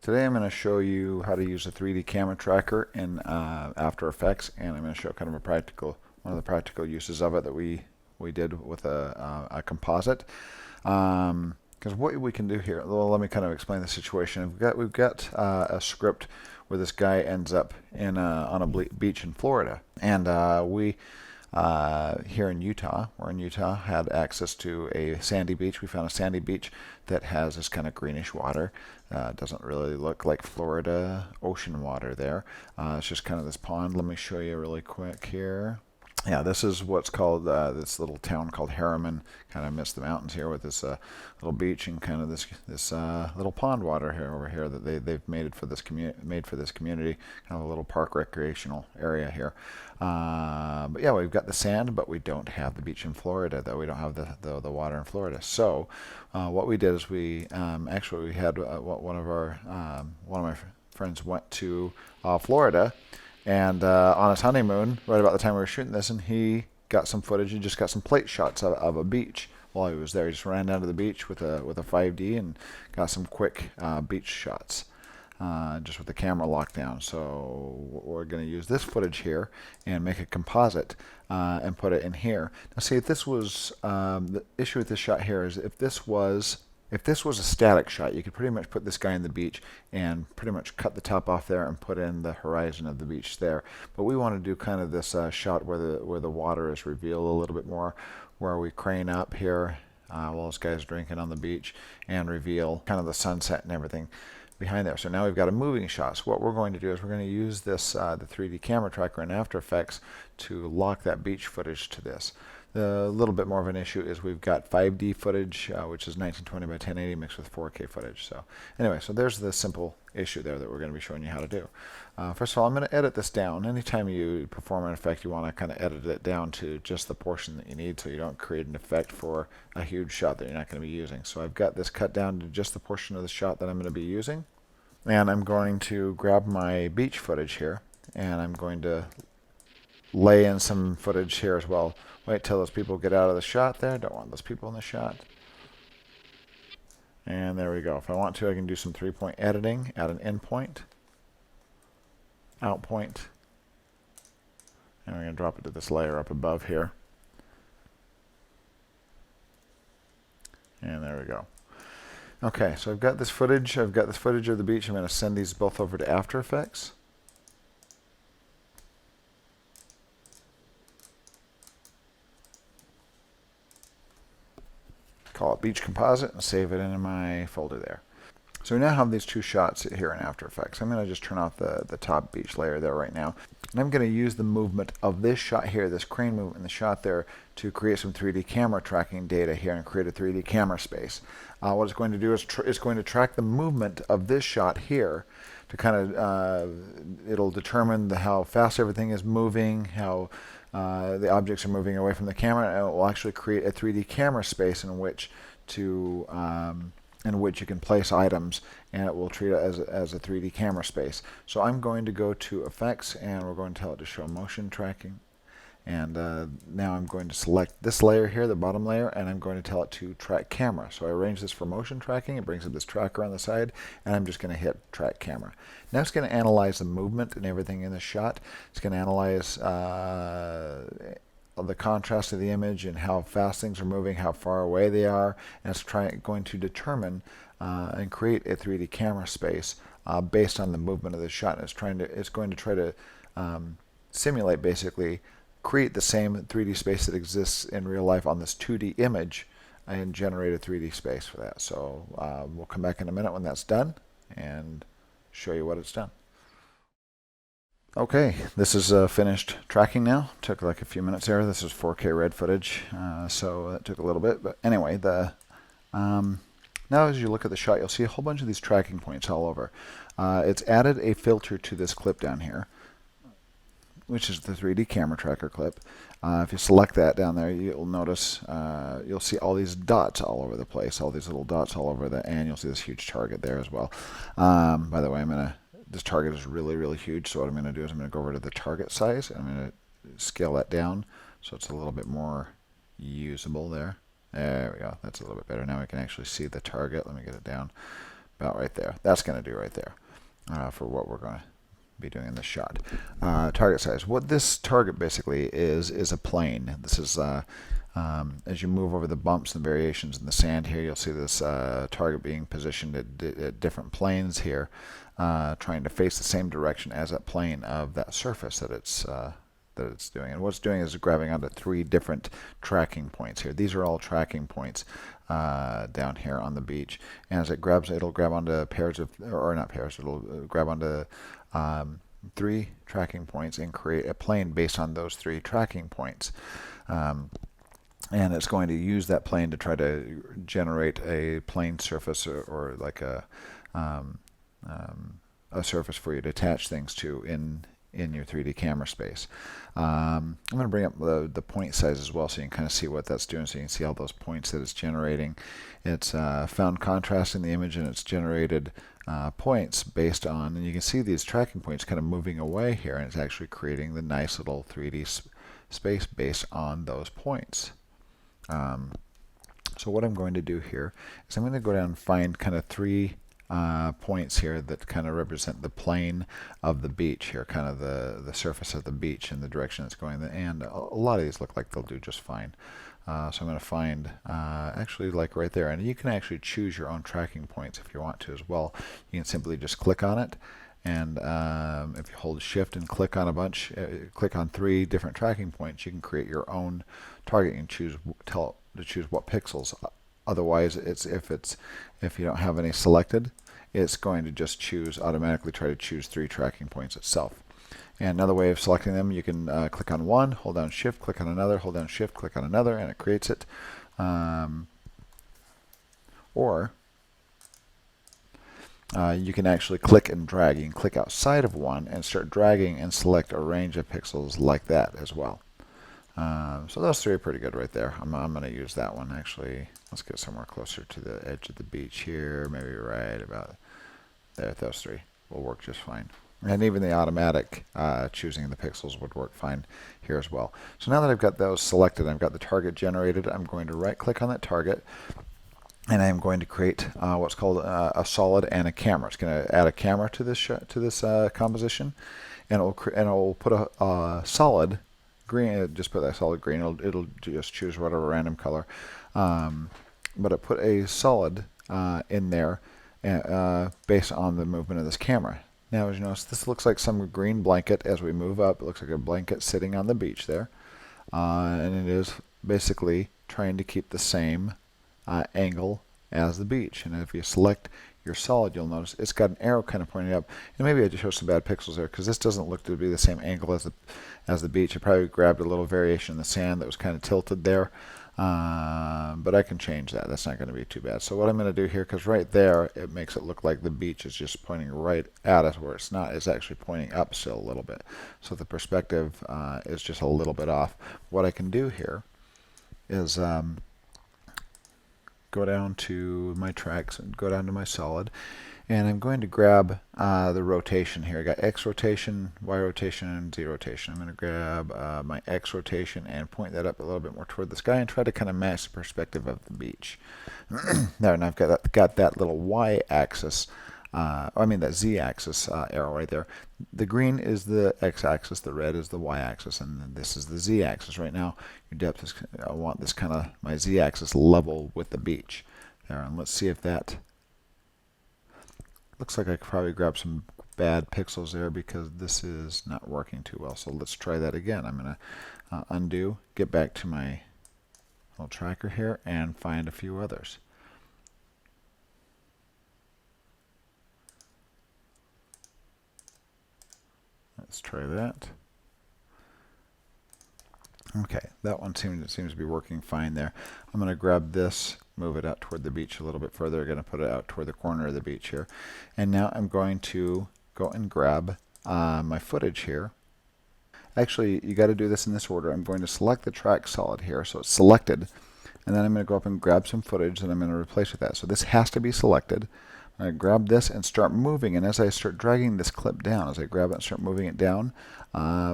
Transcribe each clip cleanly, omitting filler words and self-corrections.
Today I'm going to show you how to use a 3D camera tracker in After Effects, and I'm going to show kind of one of the practical uses of it that we did with a composite. Because what we can do here, well, let me kind of explain the situation. We've got a script where this guy ends up on a beach in Florida, and we here in Utah, we're in Utah, had access to a sandy beach. We found a sandy beach that has this kind of greenish water. Doesn't really look like Florida ocean water there. It's just kind of this pond. Let me show you really quick here. Yeah, this is what's called this little town called Harriman, kind of amidst the mountains here, with this little beach and kind of this little pond water here over here that they've made for this community, kind of a little park recreational area here. But yeah, we've got the sand, but we don't have the beach in Florida, though. We don't have the water in Florida. So what we did is we actually we had one of my friends went to Florida. And on his honeymoon, right about the time we were shooting this, and he got some footage. He just got some plate shots of a beach while he was there. He just ran down to the beach with a 5D and got some quick beach shots, just with the camera locked down. So we're going to use this footage here and make a composite and put it in here. Now, see, if this was the issue with this shot here is if this was a static shot, you could pretty much put this guy in the beach and pretty much cut the top off there and put in the horizon of the beach there. But we want to do kind of this shot where the water is revealed a little bit more, where we crane up here while this guy's drinking on the beach and reveal kind of the sunset and everything behind there. So now we've got a moving shot. So what we're going to do is we're going to use this the 3D camera tracker in After Effects to lock that beach footage to this. The little bit more of an issue is we've got 5D footage, which is 1920 by 1080 mixed with 4K footage. So anyway, so there's the simple issue there that we're going to be showing you how to do. First of all, I'm going to edit this down. Anytime you perform an effect, you want to kind of edit it down to just the portion that you need so you don't create an effect for a huge shot that you're not going to be using. So I've got this cut down to just the portion of the shot that I'm going to be using. And I'm going to grab my beach footage here, and I'm going to lay in some footage here as well. Wait till those people get out of the shot there. Don't want those people in the shot. And there we go. If I want to, I can do some 3-point editing, add an in point, out point, and we're going to drop it to this layer up above here. And there we go. Okay, so I've got this footage. I've got this footage of the beach. I'm going to send these both over to After Effects. Call it Beach Composite and save it in my folder there. So we now have these two shots here in After Effects. I'm going to just turn off the top beach layer there right now. And I'm going to use the movement of this shot here, this crane movement in the shot there, to create some 3D camera tracking data here and create a 3D camera space. What it's going to do is it's going to track the movement of this shot here to kind of, it'll determine how fast everything is moving, how the objects are moving away from the camera, and it will actually create a 3D camera space in which you can place items, and it will treat it as a 3D camera space. So I'm going to go to Effects, and we're going to tell it to show motion tracking. And now I'm going to select this layer here, the bottom layer, and I'm going to tell it to track camera. So I arrange this for motion tracking. It brings up this tracker on the side, and I'm just going to hit track camera. Now it's going to analyze the movement and everything in the shot. It's going to analyze the contrast of the image and how fast things are moving, how far away they are, and it's going to determine and create a 3D camera space based on the movement of the shot. And it's going to try to simulate, basically, create the same 3D space that exists in real life on this 2D image and generate a 3D space for that. So we'll come back in a minute when that's done and show you what it's done. Okay, this is finished tracking now. Took like a few minutes there. This is 4K red footage, so that took a little bit. But anyway, now as you look at the shot, you'll see a whole bunch of these tracking points all over. It's added a filter to this clip down here, which is the 3D camera tracker clip. If you select that down there, you'll notice you'll see all these dots all over the place, all these little dots all over and you'll see this huge target there as well. By the way, this target is really, really huge, so what I'm going to do is I'm going to go over to the target size, and I'm going to scale that down so it's a little bit more usable there. There we go. That's a little bit better. Now we can actually see the target. Let me get it down about right there. That's going to do right there for what we're going to be doing in this shot. Target size. What this target basically is a plane. This is as you move over the bumps and variations in the sand here, you'll see this target being positioned at different planes here, trying to face the same direction as that plane of that surface that it's doing. And what it's doing is grabbing onto 3 different tracking points here. These are all tracking points down here on the beach. And as it grabs, it'll grab onto pairs of, or not pairs, it'll grab onto 3 tracking points and create a plane based on those 3 tracking points. And it's going to use that plane to try to generate a plane surface or like a surface for you to attach things to in your 3D camera space. I'm going to bring up the point size as well so you can kind of see what that's doing, so you can see all those points that it's generating. It's found contrast in the image, and it's generated points based on, and you can see these tracking points kind of moving away here, and it's actually creating the nice little 3D space based on those points. So what I'm going to do here is I'm going to go down and find kind of 3 points here that kind of represent the plane of the beach here, kind of the surface of the beach and the direction it's going. And a lot of these look like they'll do just fine. So I'm going to find actually like right there, and you can actually choose your own tracking points if you want to as well. You can simply just click on it, and if you hold shift and click on a bunch, click on 3 different tracking points, you can create your own target and choose what pixels. Otherwise, if you don't have any selected, it's going to just automatically try to choose 3 tracking points itself. And another way of selecting them, you can click on one, hold down shift, click on another, hold down shift, click on another, and it creates it. Or you can actually click and drag. You can click outside of one and start dragging and select a range of pixels like that as well. So those 3 are pretty good right there. I'm going to use that one actually. Let's get somewhere closer to the edge of the beach here, maybe right about there. Those 3 will work just fine. And even the automatic choosing the pixels would work fine here as well. So now that I've got those selected, I've got the target generated, I'm going to right click on that target, and I'm going to create what's called a solid and a camera. It's going to add a camera to this composition, and it will put a solid green. Just put that solid green. It'll just choose whatever random color, but it put a solid in there based on the movement of this camera. Now, as you notice, this looks like some green blanket as we move up. It looks like a blanket sitting on the beach there, and it is basically trying to keep the same angle as the beach. And if you select your solid, you'll notice it's got an arrow kind of pointing up. And maybe I just showed some bad pixels there because this doesn't look to be the same angle as the beach. I probably grabbed a little variation in the sand that was kind of tilted there, but I can change that. That's not going to be too bad. So what I'm going to do here, because right there it makes it look like the beach is just pointing right at us, where it's not. It's actually pointing up still a little bit. So the perspective is just a little bit off. What I can do here is go down to my tracks and go down to my solid, and I'm going to grab the rotation here. I got X rotation, Y rotation, and Z rotation. I'm going to grab my X rotation and point that up a little bit more toward the sky and try to kind of match the perspective of the beach. There, and I've got that little Y axis, that Z axis arrow right there. The green is the X axis, the red is the Y axis, and then this is the Z axis. Right now, your depth is, I want this kind of, my Z axis level with the beach. There, and let's see if that, looks like I could probably grab some bad pixels there because this is not working too well. So let's try that again. I'm going to undo, get back to my little tracker here, and find a few others. Let's try that. Okay, that one seems to be working fine there. I'm going to grab this, move it out toward the beach a little bit further. I'm going to put it out toward the corner of the beach here. And now I'm going to go and grab my footage here. Actually, you got to do this in this order. I'm going to select the track solid here, so it's selected. And then I'm going to go up and grab some footage that I'm going to replace with that. So this has to be selected. I grab this and start moving, and as I start dragging this clip down, as I grab it and start moving it down,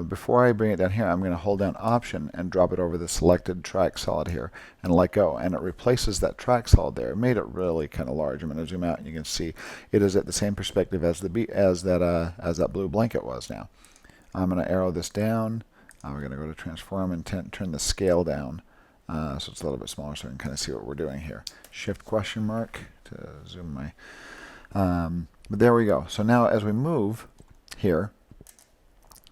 before I bring it down here, I'm going to hold down Option and drop it over the selected track solid here and let go, and it replaces that track solid there. It made it really kind of large. I'm going to zoom out and you can see it is at the same perspective as that blue blanket was now. I'm going to arrow this down. We're going to go to Transform and turn the scale down so it's a little bit smaller so I can kind of see what we're doing here. Shift question mark to zoom my... but there we go. So now as we move here,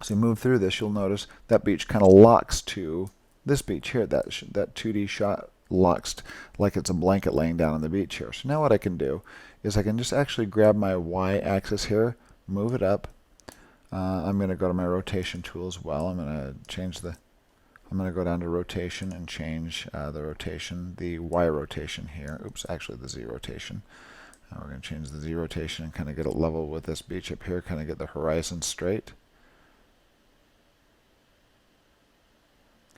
as we move through this, you'll notice that beach kind of locks to this beach here. That 2D shot locks like it's a blanket laying down on the beach here. So now what I can do is I can just actually grab my Y-axis here, move it up. I'm going to go to my rotation tool as well. I'm going to go down to rotation and change the Y rotation here. Oops, actually the Z rotation. We're going to change the Z rotation and kind of get it level with this beach up here, kind of get the horizon straight.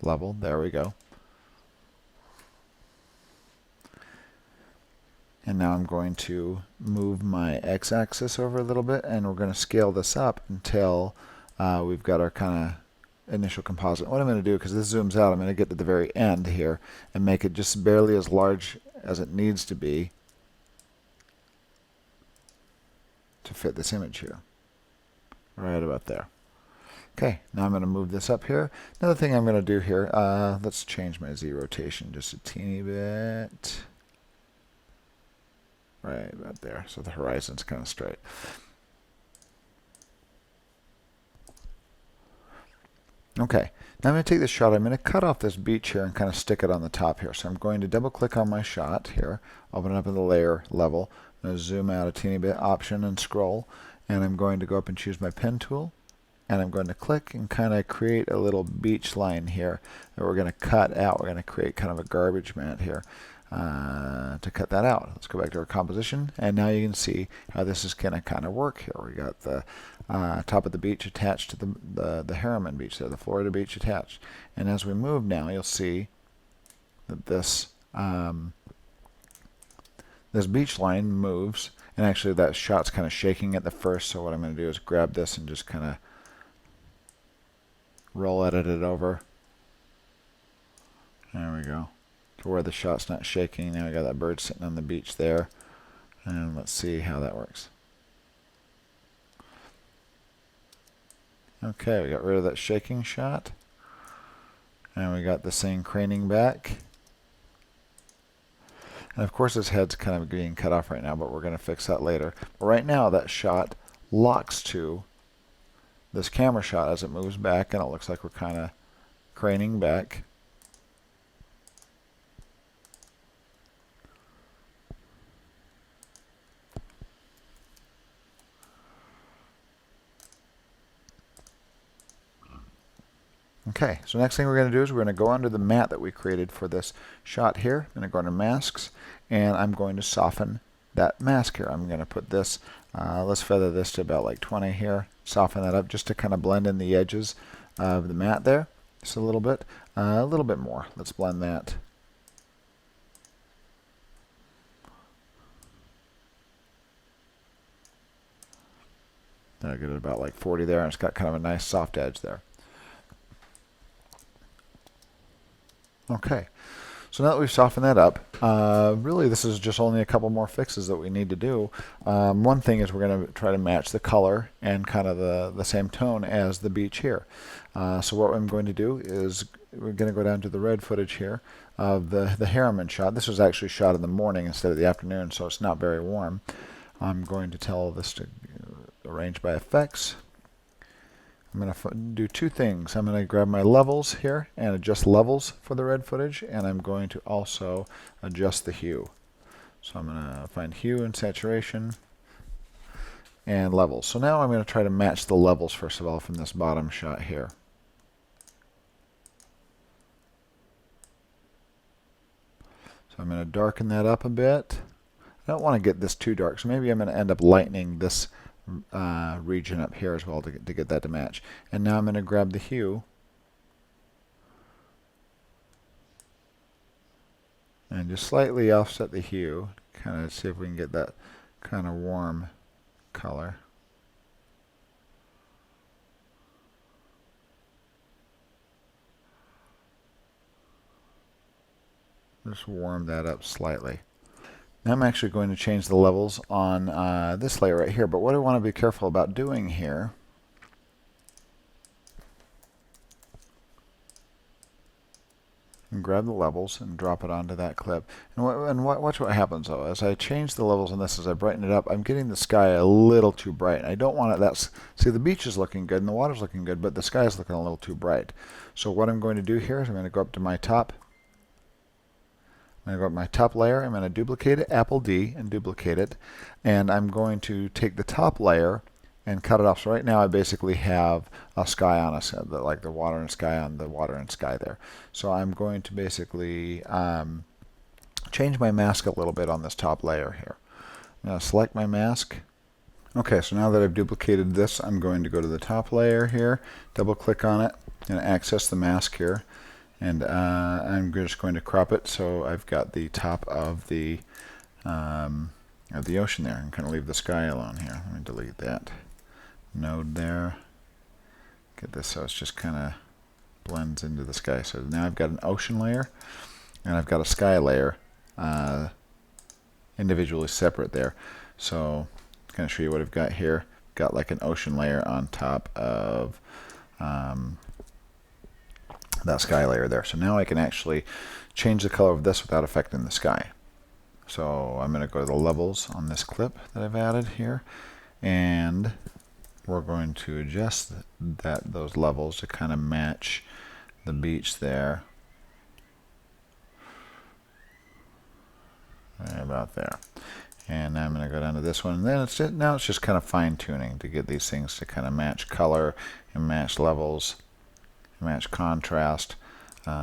Level, there we go. And now I'm going to move my X-axis over a little bit, and we're going to scale this up until we've got our kind of initial composite. What I'm going to do, because this zooms out, I'm going to get to the very end here and make it just barely as large as it needs to be to fit this image here. Right about there. Okay, now I'm going to move this up here. Another thing I'm going to do here, let's change my Z rotation just a teeny bit. Right about there, so the horizon's kind of straight. Okay, now I'm going to take this shot, I'm going to cut off this beach here and kind of stick it on the top here. So I'm going to double click on my shot here, open it up in the layer level. I'm going to zoom out a teeny bit, Option and scroll, and I'm going to go up and choose my pen tool, and I'm going to click and kind of create a little beach line here that we're going to cut out. We're going to create kind of a garbage mat here to cut that out. Let's go back to our composition, and now you can see how this is going to kind of work here. We got the top of the beach attached to the Harriman beach there, the Florida beach attached. And as we move now, you'll see that this this beach line moves, and actually that shot's kind of shaking at the first, so what I'm going to do is grab this and just kind of roll edit it over. There we go. To where the shot's not shaking. Now we got that bird sitting on the beach there. And let's see how that works. Okay, we got rid of that shaking shot. And we got this thing craning back. And of course his head's kind of being cut off right now, but we're going to fix that later. But right now that shot locks to this camera shot as it moves back, and it looks like we're kind of craning back. Okay, so next thing we're going to do is we're going to go under the matte that we created for this shot here. I'm going to go under Masks, and I'm going to soften that mask here. I'm going to put this, let's feather this to about like 20 here, soften that up just to kind of blend in the edges of the matte there, just a little bit more. Let's blend that. I'll get it about like 40 there, and it's got kind of a nice soft edge there. Okay, so now that we've softened that up, really this is just only a couple more fixes that we need to do. One thing is we're going to try to match the color and kind of the same tone as the beach here. So what I'm going to do is we're going to go down to the red footage here of the Harriman shot. This was actually shot in the morning instead of the afternoon, so it's not very warm. I'm going to tell this to arrange by effects. I'm going to do two things. I'm going to grab my levels here and adjust levels for the red footage, and I'm going to also adjust the hue. So I'm going to find hue and saturation and levels. So now I'm going to try to match the levels first of all from this bottom shot here. So I'm going to darken that up a bit. I don't want to get this too dark, so maybe I'm going to end up lightening this region up here as well to get that to match. And now I'm going to grab the hue and just slightly offset the hue, kind of see if we can get that kind of warm color. Just warm that up slightly. Now I'm actually going to change the levels on this layer right here, but what I want to be careful about doing here and grab the levels and drop it onto that clip. And watch what happens though. As I change the levels on this, as I brighten it up, I'm getting the sky a little too bright. I don't want it. See, the beach is looking good and the water's looking good, but the sky is looking a little too bright. So what I'm going to do here is I'm going to go up to my top. I'm going to go up my top layer. I'm going to duplicate it, Apple D, and duplicate it. And I'm going to take the top layer and cut it off. So right now I basically have a sky on us, like the water and sky on the water and sky there. So I'm going to basically change my mask a little bit on this top layer here. I'm going to select my mask. Okay, so now that I've duplicated this, I'm going to go to the top layer here, double click on it, and access the mask here. And I'm just going to crop it so I've got the top of the ocean there. I'm going to leave the sky alone here. Let me delete that node there. Get this so it's just kind of blends into the sky. So now I've got an ocean layer and I've got a sky layer individually separate there. So I'm going to show you what I've got here. Got like an ocean layer on top of that sky layer there. So now I can actually change the color of this without affecting the sky. So I'm going to go to the levels on this clip that I've added here, and we're going to adjust those levels to kind of match the beach there. Right about there. And now I'm going to go down to this one, and then now it's just kind of fine tuning to get these things to kind of match color and match levels. Match contrast, get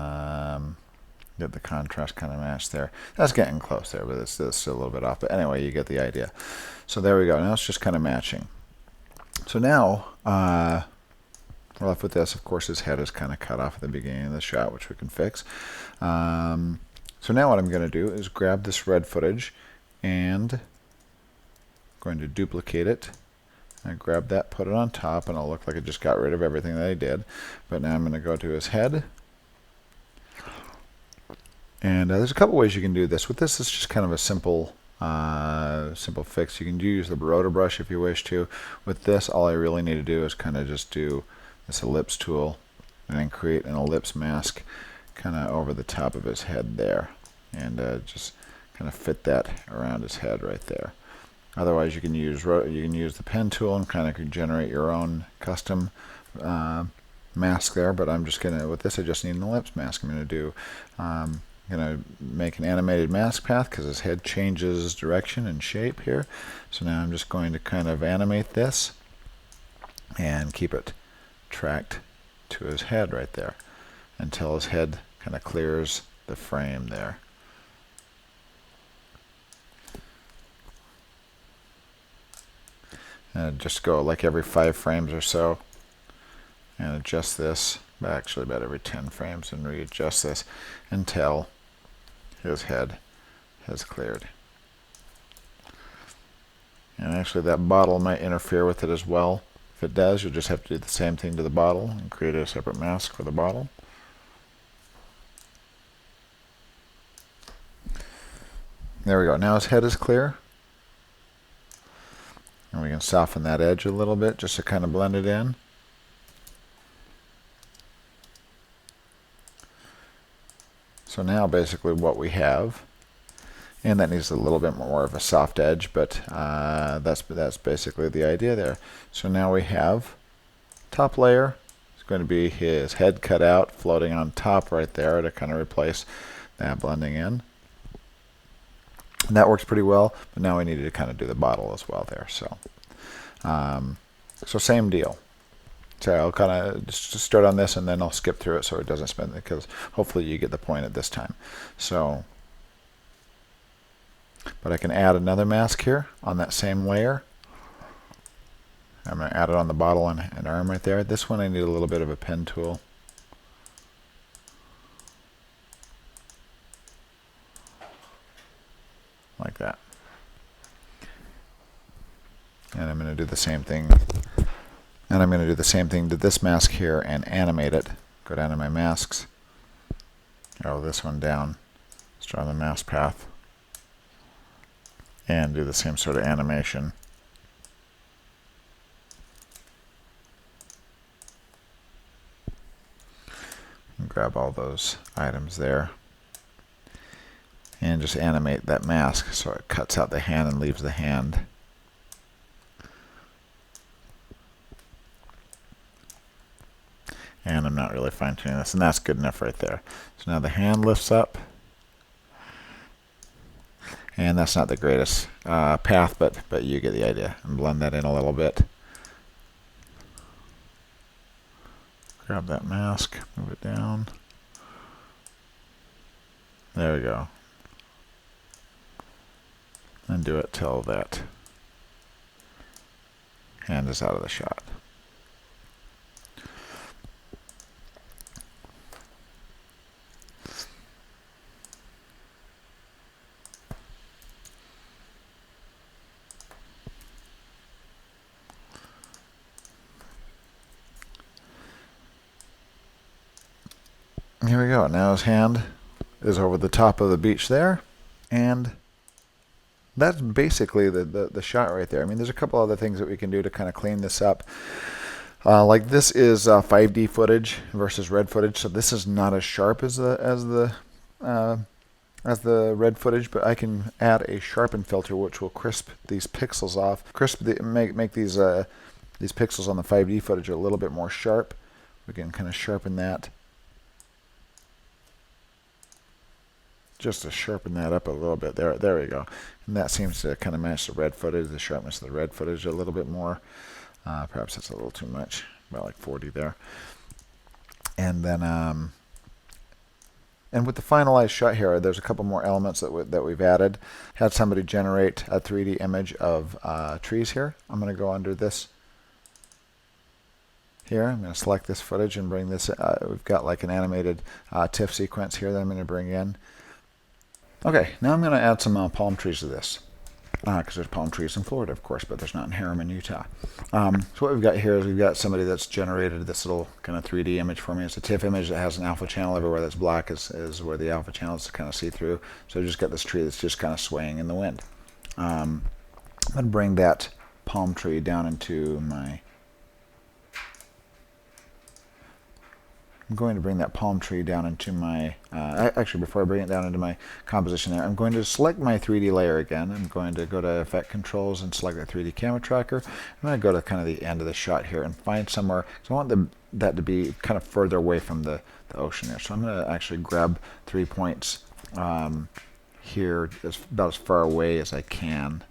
the contrast kind of match there. That's getting close there, but it's still a little bit off. But anyway, you get the idea. So there we go. Now it's just kind of matching. So now we're left with this. Of course, his head is kind of cut off at the beginning of the shot, which we can fix. So now what I'm going to do is grab this red footage and I'm going to duplicate it. I grab that, put it on top, and it'll look like I just got rid of everything that I did. But now I'm going to go to his head. And there's a couple ways you can do this. With this, it's just kind of a simple fix. You can use the rotor brush if you wish to. With this, all I really need to do is kind of just do this ellipse tool and then create an ellipse mask kind of over the top of his head there. And just kind of fit that around his head right there. Otherwise, you can use the pen tool and kind of generate your own custom mask there. But I'm just gonna, with this, I just need an ellipse mask. I'm gonna make an animated mask path because his head changes direction and shape here. So now I'm just going to kind of animate this and keep it tracked to his head right there until his head kind of clears the frame there. And just go like every 5 frames or so and adjust this, but actually about every 10 frames, and readjust this until his head has cleared. And actually that bottle might interfere with it as well. If it does, you'll just have to do the same thing to the bottle and create a separate mask for the bottle. There we go. Now his head is clear. And we can soften that edge a little bit just to kind of blend it in. So now basically what we have, and that needs a little bit more of a soft edge, but that's basically the idea there. So now we have top layer. It's going to be his head cut out, floating on top right there to kind of replace that blending in. And that works pretty well, but now we need to kind of do the bottle as well there. So, so same deal. So I'll kind of just start on this and then I'll skip through it so it doesn't spin, because hopefully you get the point at this time. So, but I can add another mask here on that same layer. I'm going to add it on the bottle and arm right there. This one I need a little bit of a pen tool. Like that. And I'm going to do the same thing. And I'm going to do the same thing to this mask here and animate it. Go down to my masks. Arrow this one down. Start on the mask path. And do the same sort of animation. And grab all those items there. And just animate that mask so it cuts out the hand and leaves the hand. And I'm not really fine-tuning this, and that's good enough right there. So now the hand lifts up. And that's not the greatest path, but you get the idea. And blend that in a little bit. Grab that mask, move it down. There we go. And do it till that hand is out of the shot. Here we go. Now his hand is over the top of the beach there, and that's basically the shot right there. I mean, there's a couple other things that we can do to kind of clean this up. Like this is 5D footage versus red footage, so this is not as sharp as the red footage, but I can add a Sharpen Filter, which will crisp these pixels off, make these pixels on the 5D footage a little bit more sharp. We can kind of sharpen that. Just to sharpen that up a little bit. There we go. And that seems to kind of match the red footage, the sharpness of the red footage a little bit more. Perhaps that's a little too much, about like 40 there. And then, and with the finalized shot here, there's a couple more elements that we've added. Had somebody generate a 3D image of trees here. I'm going to go under this here. I'm going to select this footage and bring this. We've got like an animated TIFF sequence here that I'm going to bring in. Okay, now I'm going to add some palm trees to this, because there's palm trees in Florida, of course, but there's not in Harriman, Utah. So what we've got here is we've got somebody that's generated this little kind of 3D image for me. It's a TIFF image that has an alpha channel. Everywhere that's black is where the alpha channel is kind of see-through. So I've just got this tree that's just kind of swaying in the wind. I'm going to bring that palm tree down into my... I'm going to bring that palm tree down into my, actually before I bring it down into my composition there, I'm going to select my 3D layer again. I'm going to go to Effect Controls and select the 3D Camera Tracker. I'm going to go to kind of the end of the shot here and find somewhere, because I want that to be kind of further away from the ocean there. So I'm going to actually grab 3 points here, about as far away as I can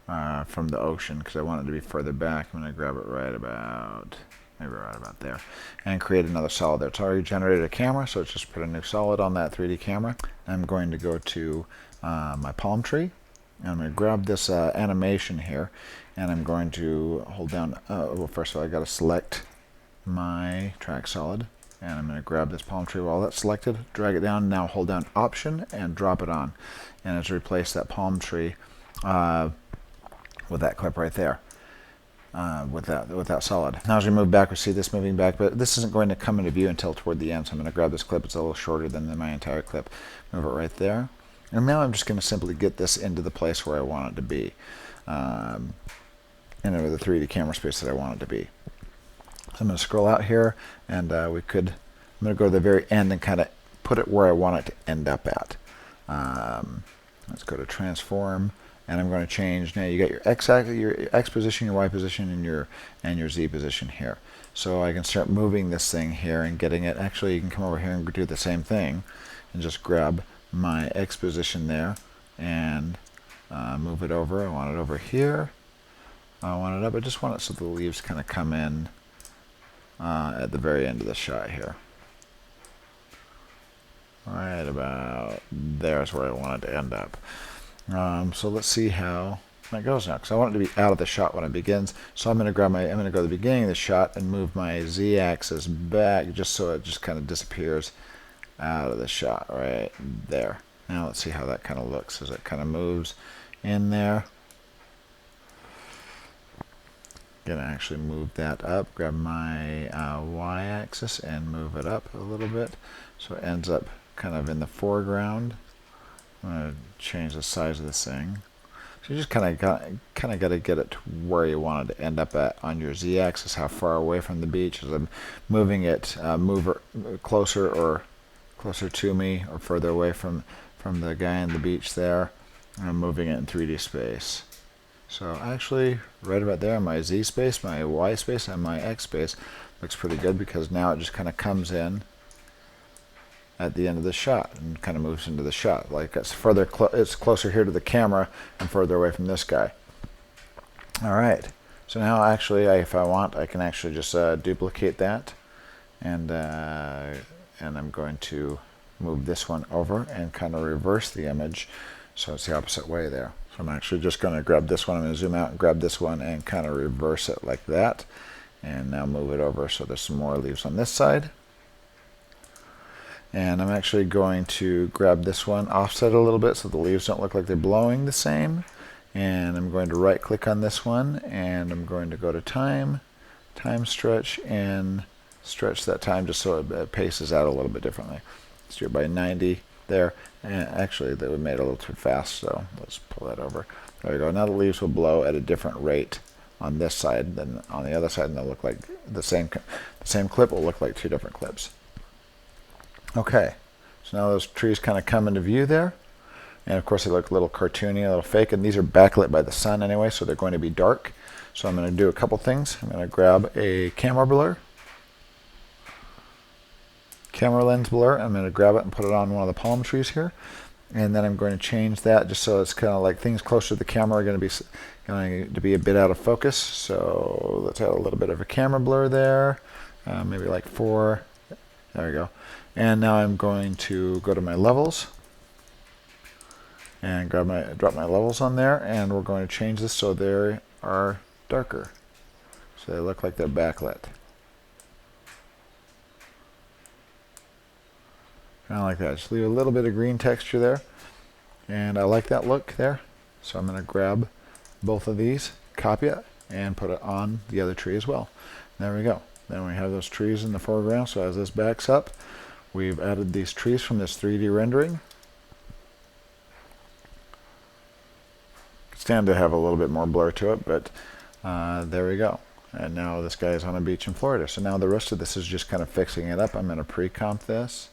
from the ocean, because I want it to be further back. I'm going to grab it right about... maybe right about there, and create another solid there. It's already generated a camera, so it's just put a new solid on that 3D camera. I'm going to go to my palm tree, and I'm going to grab this animation here, and I'm going to hold down, well, first of all, I got to select my track solid, and I'm going to grab this palm tree while that's selected, drag it down, now hold down Option and drop it on, and it's replaced that palm tree with that clip right there. With that solid. Now as we move back, we see this moving back, but this isn't going to come into view until toward the end, so I'm going to grab this clip. It's a little shorter than my entire clip. Move it right there. And now I'm just going to simply get this into the place where I want it to be, into the 3D camera space that I want it to be. So I'm going to scroll out here, and I'm going to go to the very end and kind of put it where I want it to end up at. Let's go to Transform. And I'm going to change, now you got your X position, your Y position, and your Z position here. So I can start moving this thing here and getting it. Actually, you can come over here and do the same thing and just grab my X position there and move it over. I want it over here. I want it up. I just want it so the leaves kind of come in at the very end of the shot here. Right about there is where I want it to end up. So let's see how that goes now, because I want it to be out of the shot when it begins. So I'm going to go to the beginning of the shot and move my Z-axis back just so it just kind of disappears out of the shot right there. Now let's see how that kind of looks as it kind of moves in there. gonna actually move that up, grab my y-axis and move it up a little bit so it ends up kind of in the foreground. I'm gonna change the size of this thing. So you just kind of got to get it to where you want it to end up at on your z-axis, how far away from the beach. As I'm moving it, closer to me or further away from the guy on the beach there. I'm moving it in 3D space. So actually, right about there, my Z space, my Y space, and my X space looks pretty good because now it just kind of comes in at the end of the shot and kind of moves into the shot. Like it's it's closer here to the camera and further away from this guy. All right. So now actually, if I want, I can actually just duplicate that, and I'm going to move this one over and kind of reverse the image so it's the opposite way there. So I'm actually just going to grab this one. I'm going to zoom out and grab this one and kind of reverse it like that, and now move it over so there's some more leaves on this side. And I'm actually going to grab this one, offset a little bit so the leaves don't look like they're blowing the same. And I'm going to right click on this one, and I'm going to go to time stretch, and stretch that time just so it paces out a little bit differently. Let's do it by 90 there. And actually, we made it a little too fast, so let's pull that over. There we go. Now the leaves will blow at a different rate on this side than on the other side, and they'll look like the same clip will look like two different clips. Okay, so now those trees kind of come into view there, and of course they look a little cartoony, a little fake, and these are backlit by the sun anyway, so they're going to be dark. So I'm going to do a couple things. I'm going to grab a camera lens blur. I'm going to grab it and put it on one of the palm trees here, and then I'm going to change that just so it's kind of like things closer to the camera are going to be a bit out of focus. So let's add a little bit of a camera blur there, maybe like 4. There we go. And now I'm going to go to my levels and drop my levels on there, and we're going to change this so they are darker, so they look like they're backlit. Kind of like that. Just leave a little bit of green texture there, and I like that look there. So I'm going to grab both of these, copy it, and put it on the other tree as well. There we go. Then we have those trees in the foreground. So as this backs up, we've added these trees from this 3D rendering. It's tend to have a little bit more blur to it, but there we go. And now this guy is on a beach in Florida. So now the rest of this is just kind of fixing it up. I'm going to pre-comp this.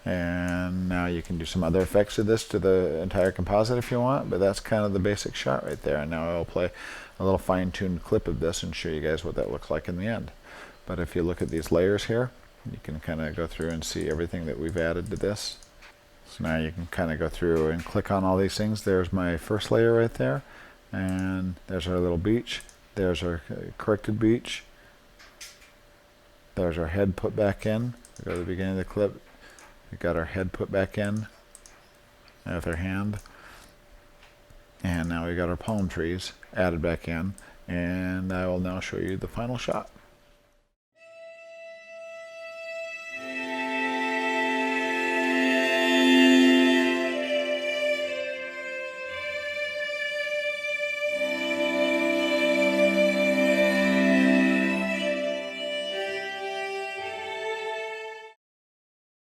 And now you can do some other effects to this, to the entire composite if you want, but that's kind of the basic shot right there. And now I'll play a little fine-tuned clip of this and show you guys what that looks like in the end. But if you look at these layers here, you can kind of go through and see everything that we've added to this. So now you can kind of go through and click on all these things. There's my first layer right there, and there's our little beach. There's our corrected beach. There's our head put back in. We go to the beginning of the clip. We got our head put back in with our hand, and now we got our palm trees added back in, and I will now show you the final shot.